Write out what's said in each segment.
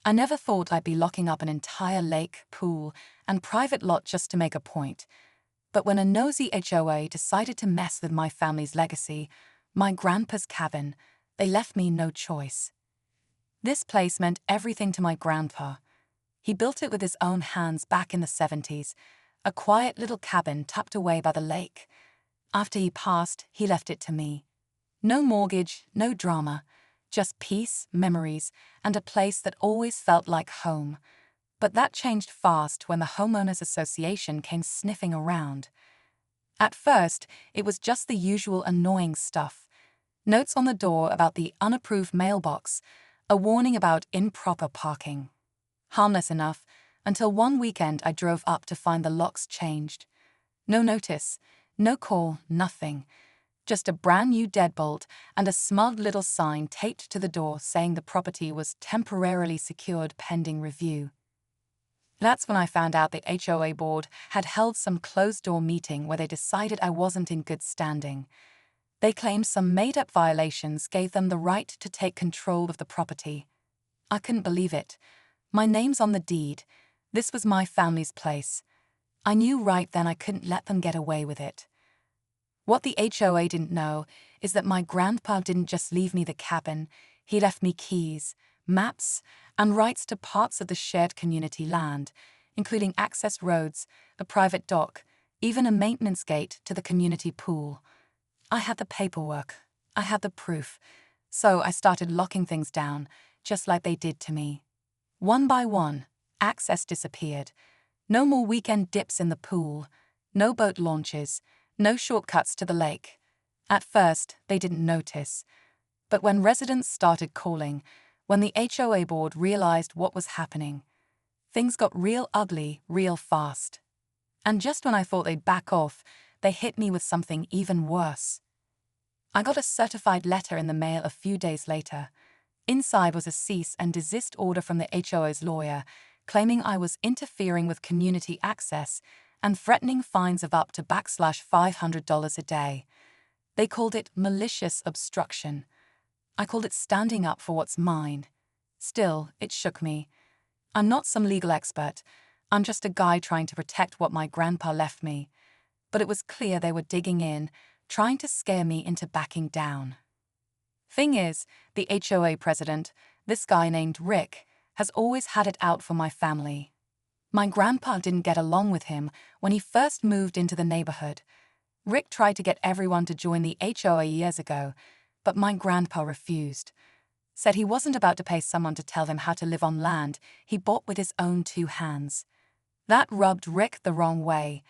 I never thought I'd be locking up an entire lake, pool, and private lot just to make a point. But when a nosy HOA decided to mess with my family's legacy, my grandpa's cabin, they left me no choice. This place meant everything to my grandpa. He built it with his own hands back in the 70s, a quiet little cabin tucked away by the lake. After he passed, he left it to me. No mortgage, no drama, just peace, memories, and a place that always felt like home. But that changed fast when the Homeowners Association came sniffing around. At first, it was just the usual annoying stuff. Notes on the door about the unapproved mailbox, a warning about improper parking. Harmless enough, until one weekend I drove up to find the locks changed. No notice, no call, nothing. Just a brand new deadbolt and a smug little sign taped to the door saying the property was temporarily secured pending review. That's when I found out the HOA board had held some closed-door meeting where they decided I wasn't in good standing. They claimed some made-up violations gave them the right to take control of the property. I couldn't believe it. My name's on the deed. This was my family's place. I knew right then I couldn't let them get away with it. What the HOA didn't know is that my grandpa didn't just leave me the cabin, he left me keys, maps, and rights to parts of the shared community land, including access roads, a private dock, even a maintenance gate to the community pool. I had the paperwork, I had the proof, so I started locking things down, just like they did to me. One by one, access disappeared. No more weekend dips in the pool, no boat launches, no shortcuts to the lake. At first, they didn't notice. But when residents started calling, when the HOA board realized what was happening, things got real ugly real fast. And just when I thought they'd back off, they hit me with something even worse. I got a certified letter in the mail a few days later. Inside was a cease and desist order from the HOA's lawyer, claiming I was interfering with community access and threatening fines of up to $500 a day. They called it malicious obstruction. I called it standing up for what's mine. Still, it shook me. I'm not some legal expert. I'm just a guy trying to protect what my grandpa left me. But it was clear they were digging in, trying to scare me into backing down. Thing is, the HOA president, this guy named Rick, has always had it out for my family. My grandpa didn't get along with him when he first moved into the neighborhood. Rick tried to get everyone to join the HOA years ago, but my grandpa refused. Said he wasn't about to pay someone to tell him how to live on land he bought with his own two hands. That rubbed Rick the wrong way.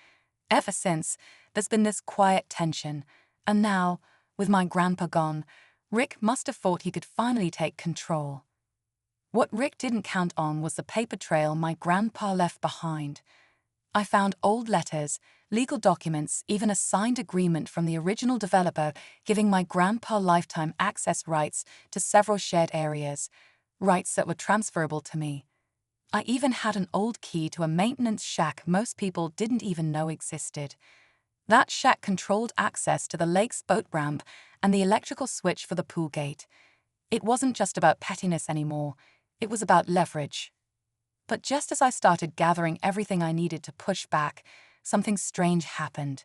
Ever since, there's been this quiet tension, and now, with my grandpa gone, Rick must have thought he could finally take control. What Rick didn't count on was the paper trail my grandpa left behind. I found old letters, legal documents, even a signed agreement from the original developer giving my grandpa lifetime access rights to several shared areas, rights that were transferable to me. I even had an old key to a maintenance shack most people didn't even know existed. That shack controlled access to the lake's boat ramp and the electrical switch for the pool gate. It wasn't just about pettiness anymore, it was about leverage. But just as I started gathering everything I needed to push back, something strange happened.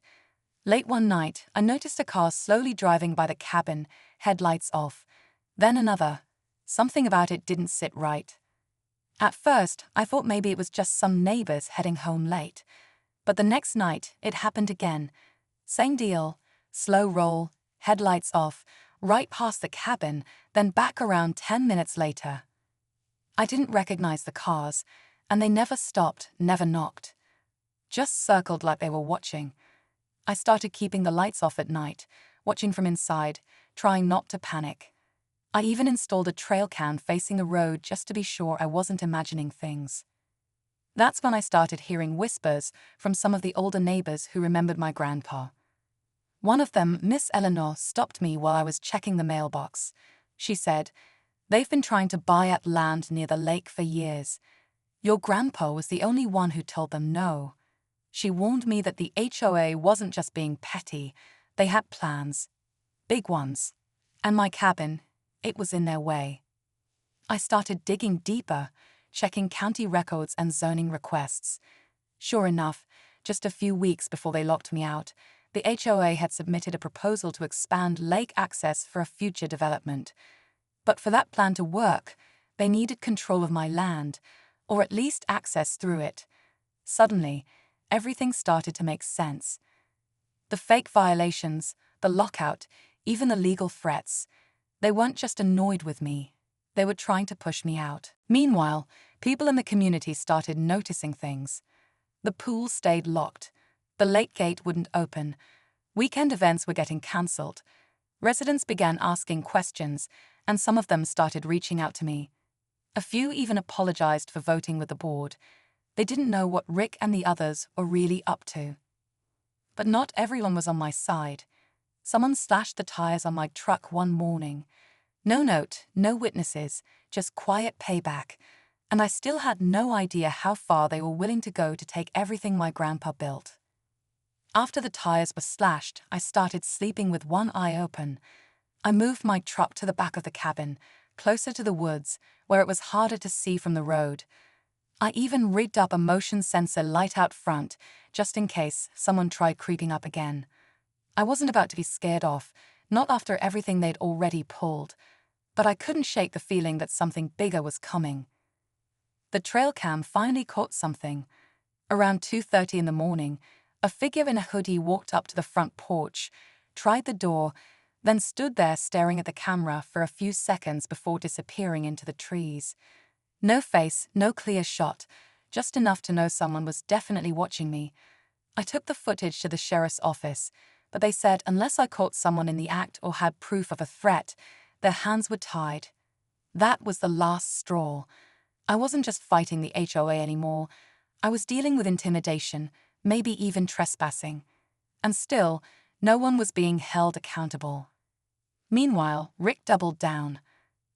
Late one night, I noticed a car slowly driving by the cabin, headlights off. Then another. Something about it didn't sit right. At first, I thought maybe it was just some neighbors heading home late. But the next night, it happened again. Same deal. Slow roll, headlights off, right past the cabin, then back around 10 minutes later. I didn't recognize the cars, and they never stopped, never knocked. Just circled like they were watching. I started keeping the lights off at night, watching from inside, trying not to panic. I even installed a trail cam facing the road just to be sure I wasn't imagining things. That's when I started hearing whispers from some of the older neighbors who remembered my grandpa. One of them, Miss Eleanor, stopped me while I was checking the mailbox. She said, "They've been trying to buy up land near the lake for years. Your grandpa was the only one who told them no." She warned me that the HOA wasn't just being petty, they had plans. Big ones. And my cabin, it was in their way. I started digging deeper, checking county records and zoning requests. Sure enough, just a few weeks before they locked me out, the HOA had submitted a proposal to expand lake access for a future development. But for that plan to work, they needed control of my land, or at least access through it. Suddenly, everything started to make sense. The fake violations, the lockout, even the legal threats. They weren't just annoyed with me. They were trying to push me out. Meanwhile, people in the community started noticing things. The pool stayed locked. The lake gate wouldn't open. Weekend events were getting cancelled. Residents began asking questions, and some of them started reaching out to me. A few even apologized for voting with the board. They didn't know what Rick and the others were really up to. But not everyone was on my side. Someone slashed the tires on my truck one morning. No note, no witnesses, just quiet payback. And I still had no idea how far they were willing to go to take everything my grandpa built. After the tires were slashed, I started sleeping with one eye open. I moved my truck to the back of the cabin, closer to the woods, where it was harder to see from the road. I even rigged up a motion sensor light out front, just in case someone tried creeping up again. I wasn't about to be scared off, not after everything they'd already pulled, but I couldn't shake the feeling that something bigger was coming. The trail cam finally caught something. Around 2:30 in the morning, a figure in a hoodie walked up to the front porch, tried the door, then stood there staring at the camera for a few seconds before disappearing into the trees. No face, no clear shot, just enough to know someone was definitely watching me. I took the footage to the sheriff's office, but they said unless I caught someone in the act or had proof of a threat, their hands were tied. That was the last straw. I wasn't just fighting the HOA anymore. I was dealing with intimidation, maybe even trespassing. And still, no one was being held accountable. Meanwhile, Rick doubled down.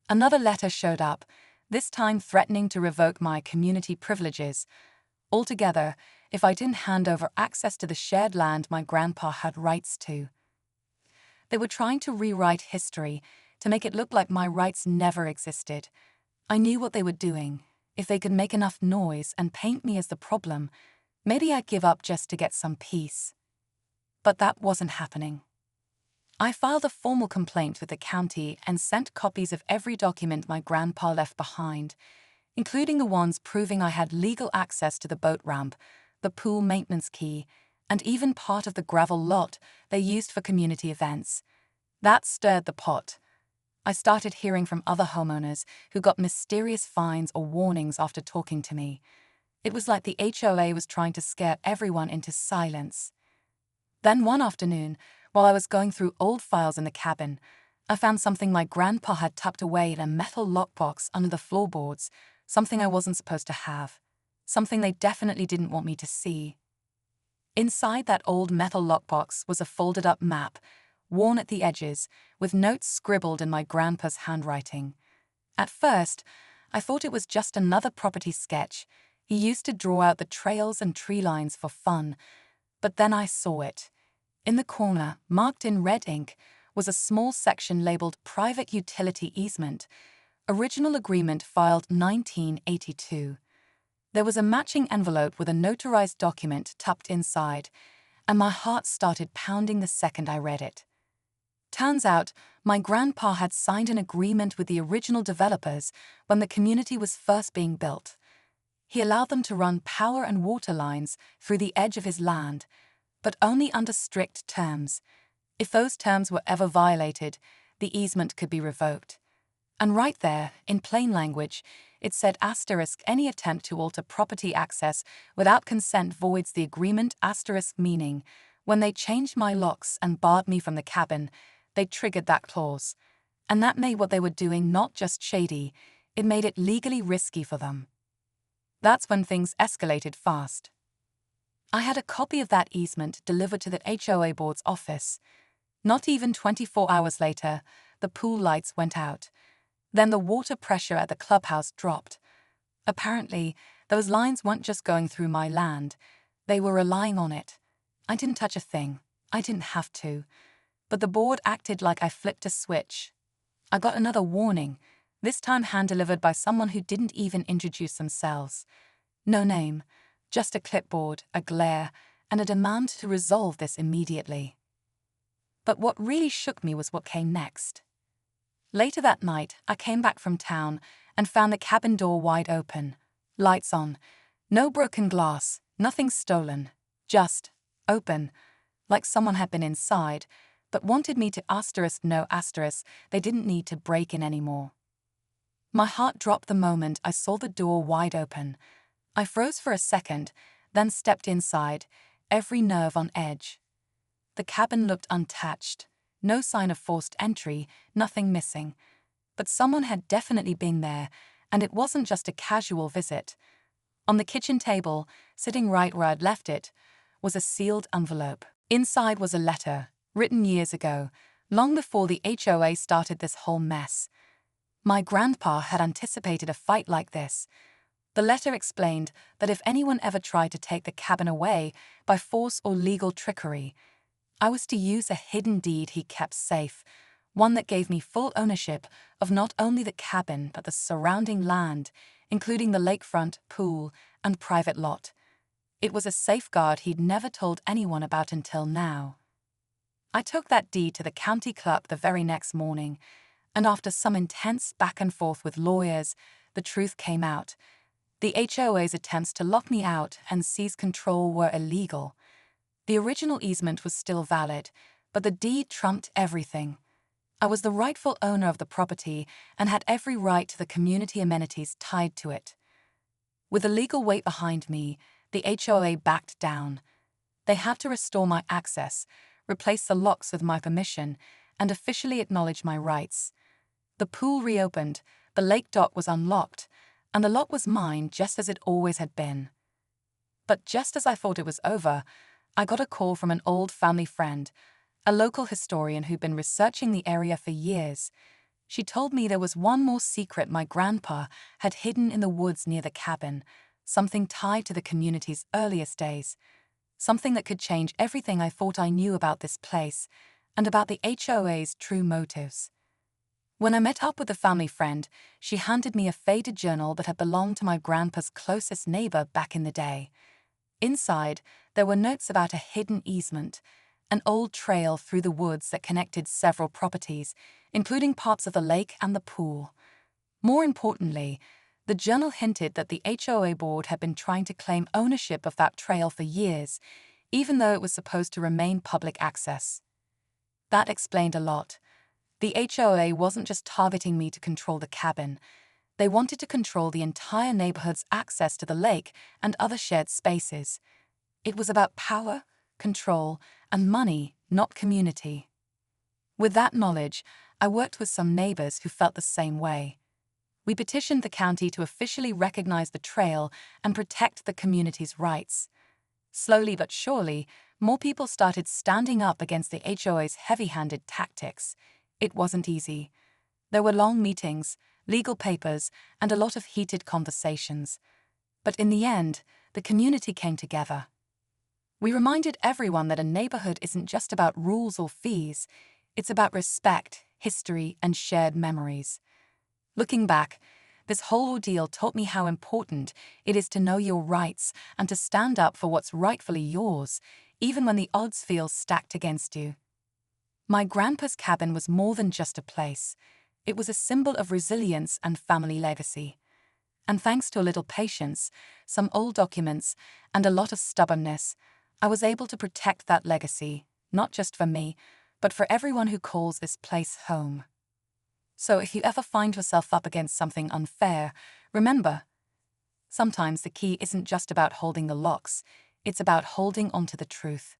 Another letter showed up, this time threatening to revoke my community privileges. Altogether, if I didn't hand over access to the shared land my grandpa had rights to. They were trying to rewrite history, to make it look like my rights never existed. I knew what they were doing. If they could make enough noise and paint me as the problem, maybe I'd give up just to get some peace. But that wasn't happening. I filed a formal complaint with the county and sent copies of every document my grandpa left behind, including the ones proving I had legal access to the boat ramp, the pool maintenance key, and even part of the gravel lot they used for community events. That stirred the pot. I started hearing from other homeowners who got mysterious fines or warnings after talking to me. It was like the HOA was trying to scare everyone into silence. Then one afternoon, while I was going through old files in the cabin, I found something my grandpa had tucked away in a metal lockbox under the floorboards, something I wasn't supposed to have, something they definitely didn't want me to see. Inside that old metal lockbox was a folded-up map, worn at the edges, with notes scribbled in my grandpa's handwriting. At first, I thought it was just another property sketch. He used to draw out the trails and tree lines for fun. But then I saw it. In the corner, marked in red ink, was a small section labeled Private Utility Easement, Original Agreement filed 1982. There was a matching envelope with a notarized document tucked inside, and my heart started pounding the second I read it. Turns out, my grandpa had signed an agreement with the original developers when the community was first being built. He allowed them to run power and water lines through the edge of his land, but only under strict terms. If those terms were ever violated, the easement could be revoked. And right there, in plain language, it said asterisk any attempt to alter property access without consent voids the agreement asterisk, meaning when they changed my locks and barred me from the cabin, they triggered that clause. And that made what they were doing not just shady, it made it legally risky for them. That's when things escalated fast. I had a copy of that easement delivered to the HOA board's office. Not even 24 hours later, the pool lights went out. Then the water pressure at the clubhouse dropped. Apparently, those lines weren't just going through my land. They were relying on it. I didn't touch a thing. I didn't have to. But the board acted like I flipped a switch. I got another warning. this time hand-delivered by someone who didn't even introduce themselves. No name, just a clipboard, a glare, and a demand to resolve this immediately. But what really shook me was what came next. Later that night, I came back from town and found the cabin door wide open, lights on, no broken glass, nothing stolen, just open, like someone had been inside, but wanted me to they didn't need to break in anymore. My heart dropped the moment I saw the door wide open. I froze for a second, then stepped inside, every nerve on edge. The cabin looked untouched, no sign of forced entry, nothing missing. But someone had definitely been there, and it wasn't just a casual visit. On the kitchen table, sitting right where I'd left it, was a sealed envelope. Inside was a letter, written years ago, long before the HOA started this whole mess. My grandpa had anticipated a fight like this. The letter explained that if anyone ever tried to take the cabin away by force or legal trickery, I was to use a hidden deed he kept safe, one that gave me full ownership of not only the cabin but the surrounding land, including the lakefront, pool, and private lot. It was a safeguard he'd never told anyone about until now. I took that deed to the county clerk the very next morning, and after some intense back and forth with lawyers, the truth came out. The HOA's attempts to lock me out and seize control were illegal. The original easement was still valid, but the deed trumped everything. I was the rightful owner of the property and had every right to the community amenities tied to it. With the legal weight behind me, the HOA backed down. They had to restore my access, replace the locks with my permission, and officially acknowledge my rights. The pool reopened, the lake dock was unlocked, and the lot was mine just as it always had been. But just as I thought it was over, I got a call from an old family friend, a local historian who'd been researching the area for years. She told me there was one more secret my grandpa had hidden in the woods near the cabin, something tied to the community's earliest days, something that could change everything I thought I knew about this place and about the HOA's true motives. When I met up with the family friend, she handed me a faded journal that had belonged to my grandpa's closest neighbor back in the day. Inside, there were notes about a hidden easement, an old trail through the woods that connected several properties, including parts of the lake and the pool. More importantly, the journal hinted that the HOA board had been trying to claim ownership of that trail for years, even though it was supposed to remain public access. That explained a lot. The HOA wasn't just targeting me to control the cabin. They wanted to control the entire neighborhood's access to the lake and other shared spaces. It was about power, control, and money, not community. With that knowledge, I worked with some neighbors who felt the same way. We petitioned the county to officially recognize the trail and protect the community's rights. Slowly but surely, more people started standing up against the HOA's heavy-handed tactics. It wasn't easy. There were long meetings, legal papers, and a lot of heated conversations. But in the end, the community came together. We reminded everyone that a neighborhood isn't just about rules or fees, it's about respect, history, and shared memories. Looking back, this whole ordeal taught me how important it is to know your rights and to stand up for what's rightfully yours, even when the odds feel stacked against you. My grandpa's cabin was more than just a place. It was a symbol of resilience and family legacy. And thanks to a little patience, some old documents, and a lot of stubbornness, I was able to protect that legacy, not just for me, but for everyone who calls this place home. So if you ever find yourself up against something unfair, remember, sometimes the key isn't just about holding the locks, it's about holding onto the truth.